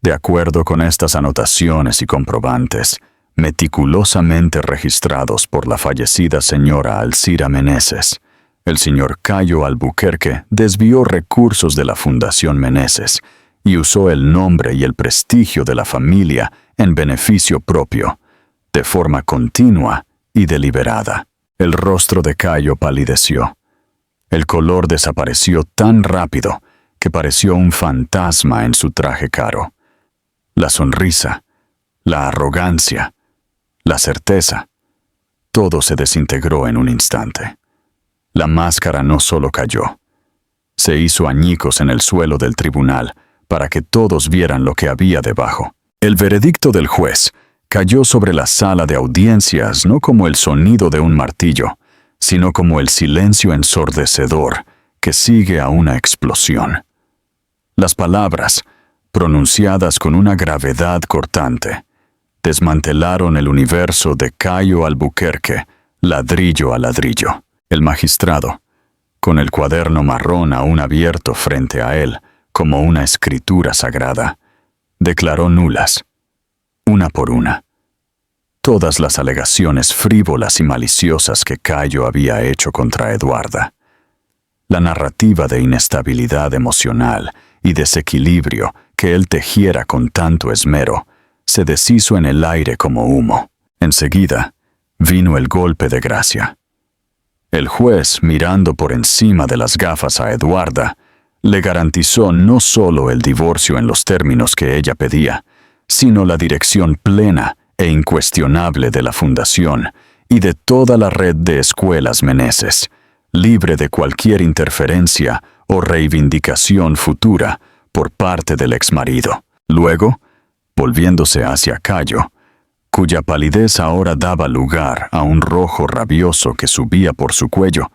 De acuerdo con estas anotaciones y comprobantes, meticulosamente registrados por la fallecida señora Alcira Meneses, el señor Cayo Albuquerque desvió recursos de la Fundación Meneses y usó el nombre y el prestigio de la familia en beneficio propio, de forma continua y deliberada. El rostro de Cayo palideció. El color desapareció tan rápido que pareció un fantasma en su traje caro. La sonrisa, la arrogancia, la certeza, todo se desintegró en un instante. La máscara no solo cayó, se hizo añicos en el suelo del tribunal para que todos vieran lo que había debajo. El veredicto del juez cayó sobre la sala de audiencias no como el sonido de un martillo, sino como el silencio ensordecedor que sigue a una explosión. Las palabras, pronunciadas con una gravedad cortante, desmantelaron el universo de Cayo Albuquerque, ladrillo a ladrillo. El magistrado, con el cuaderno marrón aún abierto frente a él, como una escritura sagrada, declaró nulas, una por una, todas las alegaciones frívolas y maliciosas que Cayo había hecho contra Eduarda. La narrativa de inestabilidad emocional y desequilibrio que él tejiera con tanto esmero, se deshizo en el aire como humo. Enseguida, vino el golpe de gracia. El juez, mirando por encima de las gafas a Eduarda, le garantizó no solo el divorcio en los términos que ella pedía, sino la dirección plena e incuestionable de la fundación y de toda la red de escuelas Meneses, libre de cualquier interferencia o reivindicación futura por parte del exmarido. Luego, volviéndose hacia Cayo, cuya palidez ahora daba lugar a un rojo rabioso que subía por su cuello,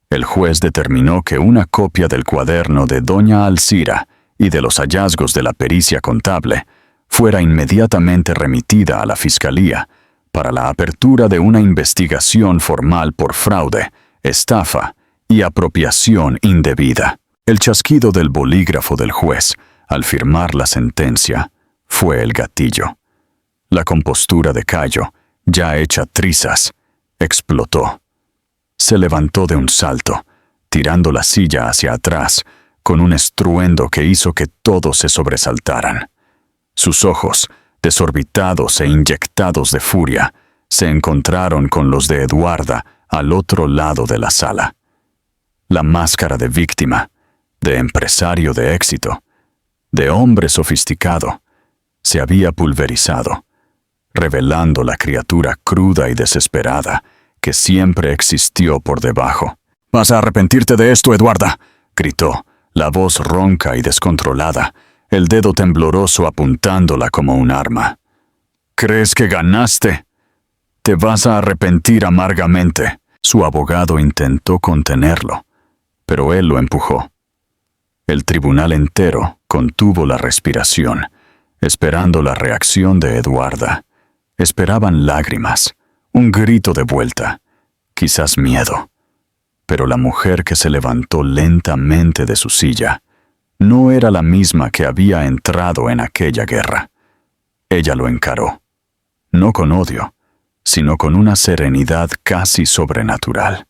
el juez determinó que una copia del cuaderno de doña Alcira y de los hallazgos de la pericia contable fuera inmediatamente remitida a la Fiscalía para la apertura de una investigación formal por fraude, estafa y apropiación indebida. El chasquido del bolígrafo del juez, al firmar la sentencia, fue el gatillo. La compostura de Cayo, ya hecha trizas, explotó. Se levantó de un salto, tirando la silla hacia atrás, con un estruendo que hizo que todos se sobresaltaran. Sus ojos, desorbitados e inyectados de furia, se encontraron con los de Eduarda al otro lado de la sala. La máscara de víctima, de empresario de éxito, de hombre sofisticado, se había pulverizado, revelando la criatura cruda y desesperada que siempre existió por debajo. «Vas a arrepentirte de esto, Eduarda», gritó, la voz ronca y descontrolada, el dedo tembloroso apuntándola como un arma. «¿Crees que ganaste? Te vas a arrepentir amargamente». Su abogado intentó contenerlo, pero él lo empujó. El tribunal entero contuvo la respiración, esperando la reacción de Eduarda. Esperaban lágrimas, un grito de vuelta, quizás miedo. Pero la mujer que se levantó lentamente de su silla no era la misma que había entrado en aquella guerra. Ella lo encaró, no con odio, sino con una serenidad casi sobrenatural,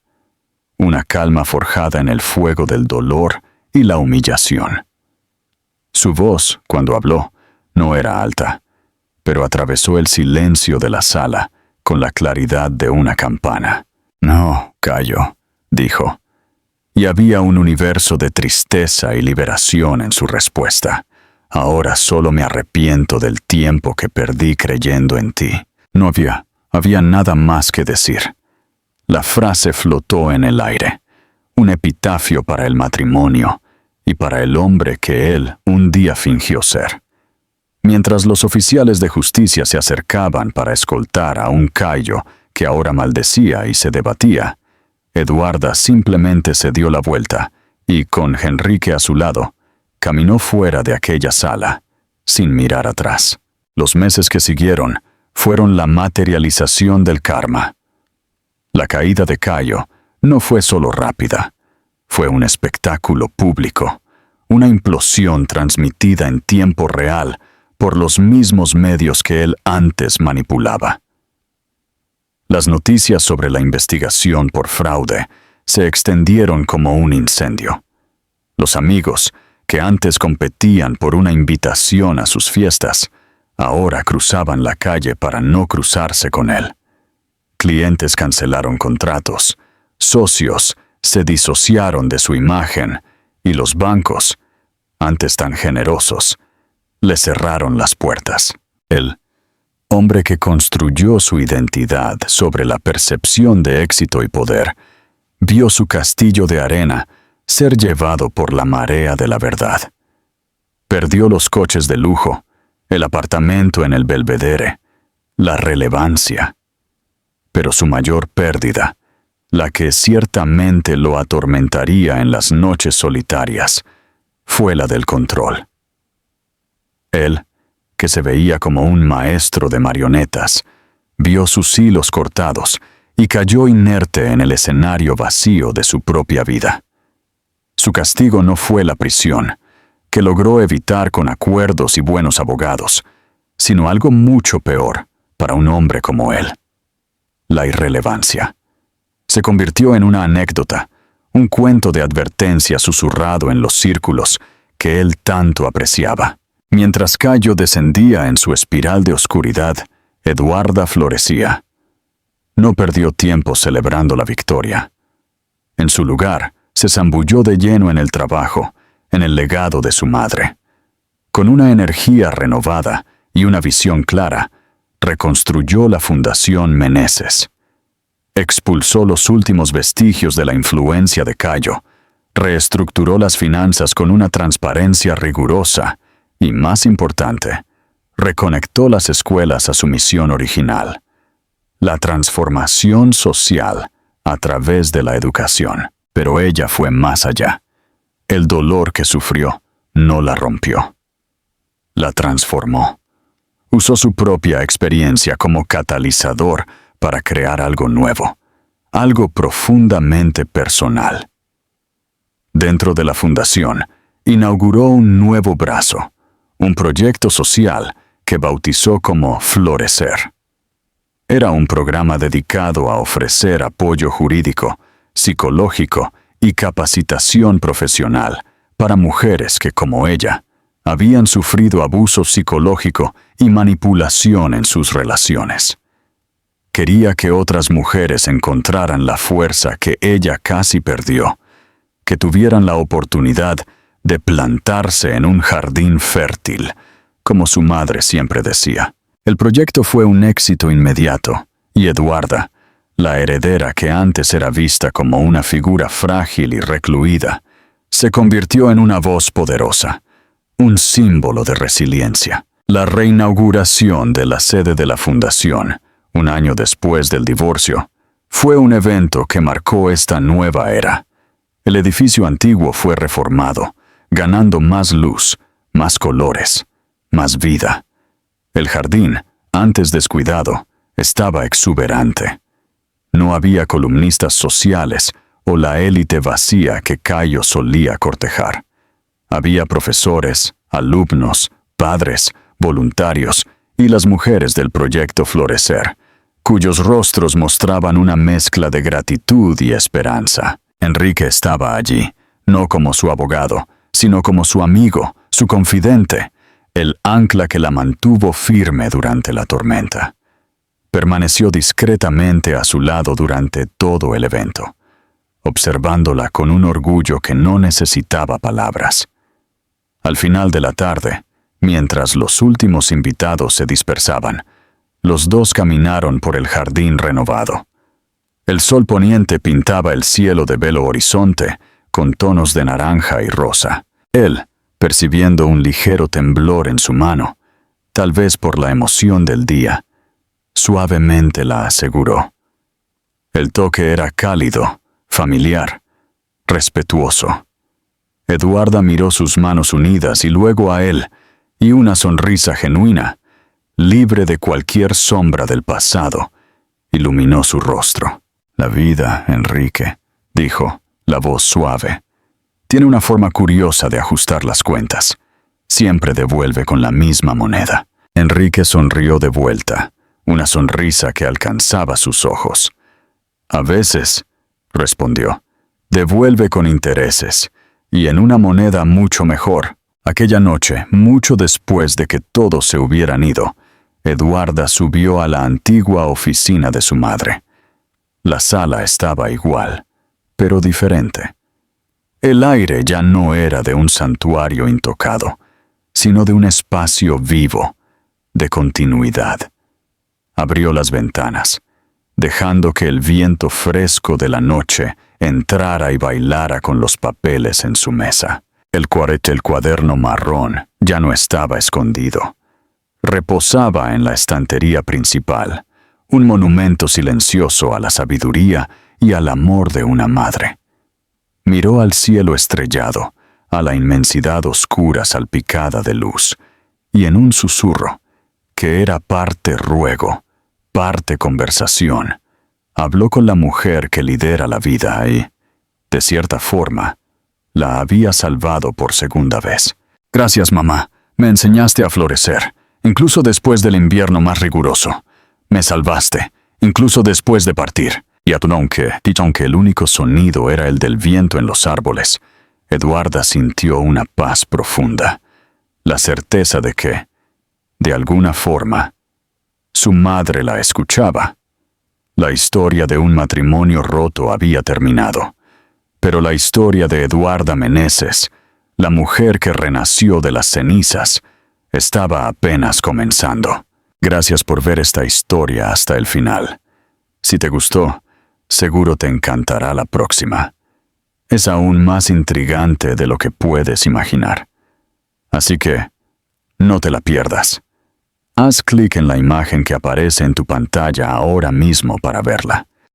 una calma forjada en el fuego del dolor y la humillación. Su voz, cuando habló, no era alta, pero atravesó el silencio de la sala con la claridad de una campana. «No, Cayo», dijo, y había un universo de tristeza y liberación en su respuesta. «Ahora solo me arrepiento del tiempo que perdí creyendo en ti». No había nada más que decir. La frase flotó en el aire, un epitafio para el matrimonio y para el hombre que él un día fingió ser. Mientras los oficiales de justicia se acercaban para escoltar a un Cayo que ahora maldecía y se debatía, Eduarda simplemente se dio la vuelta y, con Henrique a su lado, caminó fuera de aquella sala, sin mirar atrás. Los meses que siguieron fueron la materialización del karma. La caída de Cayo no fue solo rápida, fue un espectáculo público, una implosión transmitida en tiempo real por los mismos medios que él antes manipulaba. Las noticias sobre la investigación por fraude se extendieron como un incendio. Los amigos, que antes competían por una invitación a sus fiestas, ahora cruzaban la calle para no cruzarse con él. Clientes cancelaron contratos, socios se disociaron de su imagen y los bancos, antes tan generosos, le cerraron las puertas. El hombre que construyó su identidad sobre la percepción de éxito y poder, vio su castillo de arena ser llevado por la marea de la verdad. Perdió los coches de lujo, el apartamento en el Belvedere, la relevancia. Pero su mayor pérdida, la que ciertamente lo atormentaría en las noches solitarias, fue la del control. Él, que se veía como un maestro de marionetas, vio sus hilos cortados y cayó inerte en el escenario vacío de su propia vida. Su castigo no fue la prisión, que logró evitar con acuerdos y buenos abogados, sino algo mucho peor para un hombre como él: la irrelevancia. Se convirtió en una anécdota, un cuento de advertencia susurrado en los círculos que él tanto apreciaba. Mientras Cayo descendía en su espiral de oscuridad, Eduarda florecía. No perdió tiempo celebrando la victoria. En su lugar, se zambulló de lleno en el trabajo, en el legado de su madre. Con una energía renovada y una visión clara, reconstruyó la Fundación Meneses. Expulsó los últimos vestigios de la influencia de Cayo, reestructuró las finanzas con una transparencia rigurosa y, más importante, reconectó las escuelas a su misión original, la transformación social a través de la educación. Pero ella fue más allá. El dolor que sufrió no la rompió. La transformó. Usó su propia experiencia como catalizador para crear algo nuevo, algo profundamente personal. Dentro de la fundación, inauguró un nuevo brazo, un proyecto social que bautizó como Florecer. Era un programa dedicado a ofrecer apoyo jurídico, psicológico y capacitación profesional para mujeres que, como ella, habían sufrido abuso psicológico y manipulación en sus relaciones. Quería que otras mujeres encontraran la fuerza que ella casi perdió, que tuvieran la oportunidad de plantarse en un jardín fértil, como su madre siempre decía. El proyecto fue un éxito inmediato, y Eduarda, la heredera que antes era vista como una figura frágil y recluida, se convirtió en una voz poderosa, un símbolo de resiliencia. La reinauguración de la sede de la fundación, un año después del divorcio, fue un evento que marcó esta nueva era. El edificio antiguo fue reformado, ganando más luz, más colores, más vida. El jardín, antes descuidado, estaba exuberante. No había columnistas sociales o la élite vacía que Cayo solía cortejar. Había profesores, alumnos, padres, voluntarios y las mujeres del proyecto Florecer, cuyos rostros mostraban una mezcla de gratitud y esperanza. Enrique estaba allí, no como su abogado, sino como su amigo, su confidente, el ancla que la mantuvo firme durante la tormenta. Permaneció discretamente a su lado durante todo el evento, observándola con un orgullo que no necesitaba palabras. Al final de la tarde, mientras los últimos invitados se dispersaban, los dos caminaron por el jardín renovado. El sol poniente pintaba el cielo de Belo Horizonte con tonos de naranja y rosa. Él, percibiendo un ligero temblor en su mano, tal vez por la emoción del día, suavemente la aseguró. El toque era cálido, familiar, respetuoso. Eduarda miró sus manos unidas y luego a él, y una sonrisa genuina, libre de cualquier sombra del pasado, iluminó su rostro. La vida, Enrique, dijo, la voz suave, tiene una forma curiosa de ajustar las cuentas. Siempre devuelve con la misma moneda. Enrique sonrió de vuelta, una sonrisa que alcanzaba sus ojos. A veces, respondió, devuelve con intereses, y en una moneda mucho mejor. Aquella noche, mucho después de que todos se hubieran ido, Eduarda subió a la antigua oficina de su madre. La sala estaba igual, pero diferente. El aire ya no era de un santuario intocado, sino de un espacio vivo, de continuidad. Abrió las ventanas, dejando que el viento fresco de la noche entrara y bailara con los papeles en su mesa. El cuaderno marrón ya no estaba escondido. Reposaba en la estantería principal, un monumento silencioso a la sabiduría y al amor de una madre. Miró al cielo estrellado, a la inmensidad oscura salpicada de luz, y en un susurro, que era parte ruego, parte conversación, habló con la mujer que lidera la vida ahí. De cierta forma, la había salvado por segunda vez. Gracias, mamá. Me enseñaste a florecer, incluso después del invierno más riguroso. Me salvaste, incluso después de partir. Y aunque el único sonido era el del viento en los árboles, Eduarda sintió una paz profunda. la certeza de que, de alguna forma, su madre la escuchaba. La historia de un matrimonio roto había terminado, pero la historia de Eduarda Meneses, la mujer que renació de las cenizas, estaba apenas comenzando. Gracias por ver esta historia hasta el final. Si te gustó, seguro te encantará la próxima. Es aún más intrigante de lo que puedes imaginar. Así que, no te la pierdas. Haz clic en la imagen que aparece en tu pantalla ahora mismo para verla.